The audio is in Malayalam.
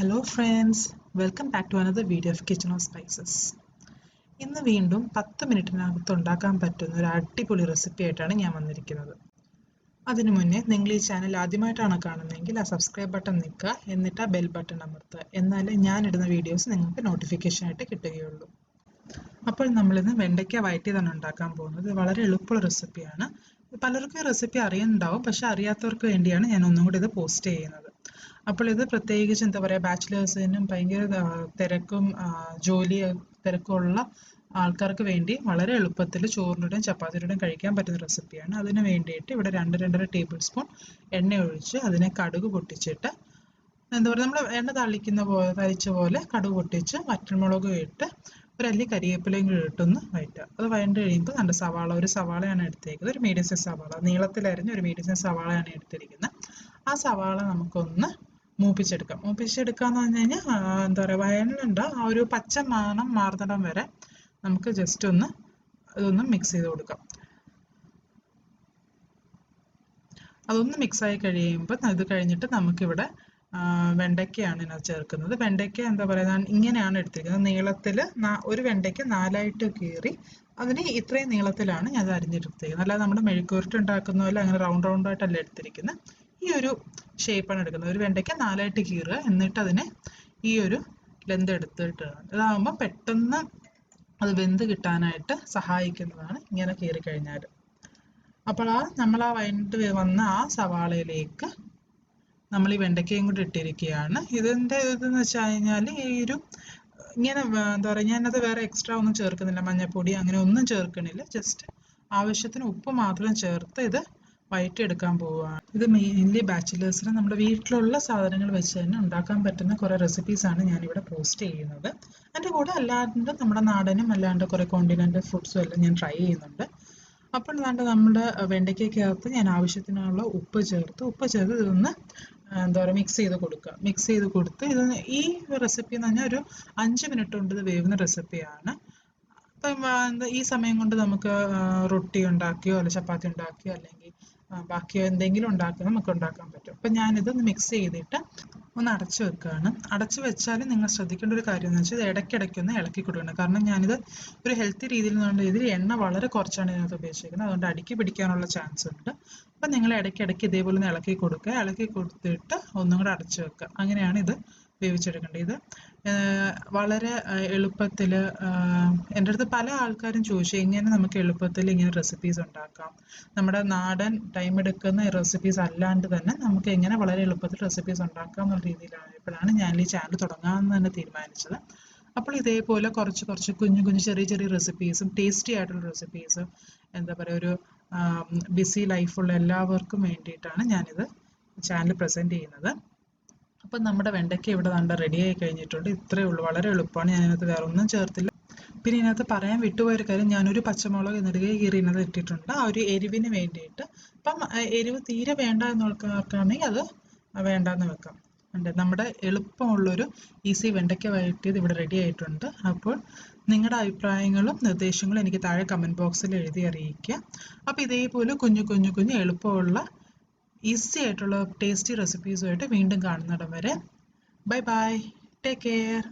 Hello friends, welcome back to another video of Kitchen of Spices. ഇന്ന് വീണ്ടും 10 മിനിറ്റിനകത്ത് ഉണ്ടാക്കാൻ പറ്റുന്ന ഒരു അടിപൊളി റെസിപ്പി ആയിട്ടാണ് ഞാൻ വന്നിരിക്കുന്നത്. അതിനു മുന്നേ നിങ്ങൾ ഈ ചാനൽ ആദ്യമായിട്ടാണ് കാണുന്നതെങ്കിൽ ആ സബ്സ്ക്രൈബ് ബട്ടൺ നിൽക്കുക, എന്നിട്ട് ആ ബെൽ ബട്ടൺ അമർത്തുക. എന്നാലേ ഞാൻ ഇടുന്ന വീഡിയോസ് നിങ്ങൾക്ക് നോട്ടിഫിക്കേഷൻ ആയിട്ട് കിട്ടുകയുള്ളൂ. അപ്പോൾ നമ്മളിന്ന് വെണ്ടയ്ക്ക വഴറ്റിയതാണ് ഉണ്ടാക്കാൻ പോകുന്നത്. ഇത് വളരെ എളുപ്പമുള്ള റെസിപ്പിയാണ്. പലർക്കും ഈ റെസിപ്പി അറിയുന്നുണ്ടാവും, പക്ഷെ അറിയാത്തവർക്ക് വേണ്ടിയാണ് ഞാൻ ഒന്നും കൂടി ഇത് പോസ്റ്റ് ചെയ്യുന്നത്. അപ്പോൾ ഇത് പ്രത്യേകിച്ച് എന്താ പറയുക, ബാച്ചിലേഴ്സിനും ഭയങ്കര തിരക്കും ജോലി തിരക്കുള്ള ആൾക്കാർക്ക് വേണ്ടി വളരെ എളുപ്പത്തിൽ ചോറിൻ്റെയും ചപ്പാത്തിയുടെയും കഴിക്കാൻ പറ്റുന്ന റെസിപ്പിയാണ്. അതിന് വേണ്ടിയിട്ട് ഇവിടെ 2-2.5 ടേബിൾ സ്പൂൺ എണ്ണ ഒഴിച്ച് അതിനെ കടുക് പൊട്ടിച്ചിട്ട് എന്താ പറയുക, നമ്മൾ എണ്ണ തളിച്ച പോലെ കടുക് പൊട്ടിച്ച് വറ്റൽമുളക് ഇട്ട് ഒരു അല്ലി കരിവേപ്പിലയും കൂടി ഇട്ടൊന്ന് വഴറ്റുക. അത് വഴണ്ട് കഴിയുമ്പോൾ നല്ല ഒരു സവാളയാണ് എടുത്തേക്കുന്നത്. ഒരു മീഡിയം സൈസ് സവാള, നീളത്തിലരിഞ്ഞ് ഒരു മീഡിയം സൈസ് സവാളയാണ് എടുത്തിരിക്കുന്നത്. ആ സവാള നമുക്കൊന്ന് മൂപ്പിച്ചെടുക്കാം. മൂപ്പിച്ചെടുക്കാന്ന് പറഞ്ഞു കഴിഞ്ഞാൽ എന്താ പറയുക, വയലുണ്ട് ആ ഒരു പച്ച മണം മാറുന്നിടം വരെ നമുക്ക് ജസ്റ്റ് അതൊന്ന് മിക്സ് ചെയ്ത് കൊടുക്കാം. അതൊന്ന് മിക്സായി കഴിയുമ്പോൾ ഇത് കഴിഞ്ഞിട്ട് നമുക്കിവിടെ വെണ്ടയ്ക്കയാണ് ഇതിനകത്ത് ചേർക്കുന്നത്. വെണ്ടയ്ക്ക എന്താ പറയുക, ഇങ്ങനെയാണ് എടുത്തിരിക്കുന്നത്. നീളത്തിൽ ഒരു വെണ്ടയ്ക്ക 4ആയിട്ട് കീറി അതിന് ഇത്രയും നീളത്തിലാണ് ഞാൻ അത് അരിഞ്ഞെടുത്തിരിക്കുന്നത്. അല്ലാതെ നമ്മുടെ മെഴുക്കുവരട്ടി ഉണ്ടാക്കുന്ന പോലെ അങ്ങനെ റൗണ്ടായിട്ടല്ല എടുത്തിരിക്കുന്നത്. ഈ ഒരു ഷേപ്പാണ് എടുക്കുന്നത്. ഒരു വെണ്ടയ്ക്ക 4ആയിട്ട് കീറുക, എന്നിട്ട് അതിനെ ഈ ഒരു ലെന്ത് എടുത്തിട്ട് ഇതാകുമ്പോൾ പെട്ടെന്ന് അത് വെന്ത് കിട്ടാനായിട്ട് സഹായിക്കുന്നതാണ് ഇങ്ങനെ കീറി കഴിഞ്ഞാൽ. അപ്പോൾ നമ്മൾ വഴണ്ട് വന്ന ആ സവാളയിലേക്ക് നമ്മൾ ഈ വെണ്ടയ്ക്കയും കൂടി ഇട്ടിരിക്കുകയാണ്. ഇതെന്ന് വെച്ച് കഴിഞ്ഞാൽ ഈ ഒരു ഇങ്ങനെ എന്താ പറയുക, ഞാനത് വേറെ എക്സ്ട്രാ ഒന്നും ചേർക്കുന്നില്ല, മഞ്ഞൾപ്പൊടി അങ്ങനെ ഒന്നും ചേർക്കണില്ല. ജസ്റ്റ് ആവശ്യത്തിന് ഉപ്പ് മാത്രം ചേർത്ത് ഇത് വഴറ്റിയെടുക്കാൻ പോവുകയാണ്. ഇത് മെയിൻലി ബാച്ചിലേഴ്സിന് നമ്മുടെ വീട്ടിലുള്ള സാധനങ്ങൾ വെച്ച് തന്നെ ഉണ്ടാക്കാൻ പറ്റുന്ന കുറേ റെസിപ്പീസാണ് ഞാനിവിടെ പോസ്റ്റ് ചെയ്യുന്നത്. അതിൻ്റെ കൂടെ അല്ലാണ്ട് നമ്മുടെ നാടനും അല്ലാണ്ട് കുറേ കോണ്ടിനെൻ്റൽ ഫുഡ്സും എല്ലാം ഞാൻ ട്രൈ ചെയ്യുന്നുണ്ട്. അപ്പോൾ നമ്മുടെ വെണ്ടയ്ക്കകത്ത് ഞാൻ ആവശ്യത്തിനുള്ള ഉപ്പ് ചേർത്ത് ഇതൊന്ന് എന്താ പറയുക മിക്സ് ചെയ്ത് കൊടുത്ത് ഈ റെസിപ്പി എന്ന് പറഞ്ഞാൽ ഒരു 5 മിനിറ്റ് കൊണ്ട് ഇത് വേവുന്ന റെസിപ്പിയാണ്. അപ്പം ഈ സമയം കൊണ്ട് നമുക്ക് റൊട്ടി ഉണ്ടാക്കിയോ അല്ലെങ്കിൽ ചപ്പാത്തി ഉണ്ടാക്കിയോ അല്ലെങ്കിൽ ബാക്കിയോ എന്തെങ്കിലും നമുക്ക് ഉണ്ടാക്കാൻ പറ്റും. അപ്പം ഞാനിതൊന്ന് മിക്സ് ചെയ്തിട്ട് ഒന്ന് അടച്ചു വെക്കുകയാണ്. അടച്ചു വെച്ചാൽ നിങ്ങൾ ശ്രദ്ധിക്കേണ്ട ഒരു കാര്യം എന്ന് വെച്ചാൽ ഇടയ്ക്കിടയ്ക്കൊന്ന് ഇളക്കി കൊടുക്കണം. കാരണം ഞാനിത് ഒരു ഹെൽത്തി രീതിയിൽ എണ്ണ വളരെ കുറച്ചാണ് ഇതിനകത്ത് ഉപയോഗിച്ചിരിക്കുന്നത്. അതുകൊണ്ട് അടുക്കി പിടിക്കാനുള്ള ചാൻസ് ഉണ്ട്. അപ്പം നിങ്ങൾ ഇടയ്ക്കിടയ്ക്ക് ഇതേപോലെ ഒന്ന് ഇളക്കി കൊടുത്തിട്ട് ഒന്നും കൂടെ അടച്ചു വെക്കുക. അങ്ങനെയാണ് ഇത് വേവിച്ചെടുക്കേണ്ടത്. ഇത് വളരെ എളുപ്പത്തിൽ എൻ്റെ അടുത്ത് പല ആൾക്കാരും ചോദിച്ചു എങ്ങനെ നമുക്ക് എളുപ്പത്തിൽ ഇങ്ങനെ റെസിപ്പീസ് ഉണ്ടാക്കാം, നമ്മുടെ നാടൻ ടൈം എടുക്കുന്ന റെസിപ്പീസ് അല്ലാണ്ട് തന്നെ നമുക്ക് എങ്ങനെ വളരെ എളുപ്പത്തിൽ റെസിപ്പീസ് ഉണ്ടാക്കാം എന്നുള്ള രീതിയിലായപ്പോഴാണ് ഞാൻ ഈ ചാനൽ തുടങ്ങാമെന്ന് തന്നെ തീരുമാനിച്ചത്. അപ്പോൾ ഇതേപോലെ കുറച്ച് കുഞ്ഞു ചെറിയ റെസിപ്പീസും ടേസ്റ്റി ആയിട്ടുള്ള റെസിപ്പീസും എന്താ പറയുക, ഒരു ബിസി ലൈഫുള്ള എല്ലാവർക്കും വേണ്ടിയിട്ടാണ് ഞാനിത് ചാനൽ പ്രസൻറ്റ് ചെയ്യുന്നത്. അപ്പം നമ്മുടെ വെണ്ടയ്ക്ക ഇവിടെ റെഡിയായി കഴിഞ്ഞിട്ടുണ്ട്. ഇത്രയേ ഉള്ളൂ, വളരെ എളുപ്പമാണ്. ഞാൻ ഇതിനകത്ത് വേറെ ഒന്നും ചേർത്തില്ല. പിന്നെ ഇതിനകത്ത് പറയാൻ വിട്ടുപോയൊരു കാര്യം, ഞാനൊരു പച്ചമുളക് നെടുകെ കീറിയത് ഇട്ടിട്ടുണ്ട് ആ ഒരു എരിവിന് വേണ്ടിയിട്ട്. അപ്പം എരിവ് തീരെ വേണ്ട എന്നുള്ളവർക്കാണെങ്കിൽ അത് വേണ്ടാന്ന് വെക്കാം. നമ്മുടെ എളുപ്പമുള്ളൊരു ഈസി വെണ്ടയ്ക്ക വഴറ്റിയത് ഇവിടെ റെഡി ആയിട്ടുണ്ട്. അപ്പോൾ നിങ്ങളുടെ അഭിപ്രായങ്ങളും നിർദ്ദേശങ്ങളും എനിക്ക് താഴെ കമൻറ്റ് ബോക്സിൽ എഴുതി അറിയിക്കുക. അപ്പോൾ ഇതേപോലെ കുഞ്ഞു എളുപ്പമുള്ള ഈസി ആയിട്ടുള്ള ടേസ്റ്റി റെസിപ്പീസുമായിട്ട് വീണ്ടും കാണുന്നിടം വരെ ബൈ, ടേക്ക് കെയർ.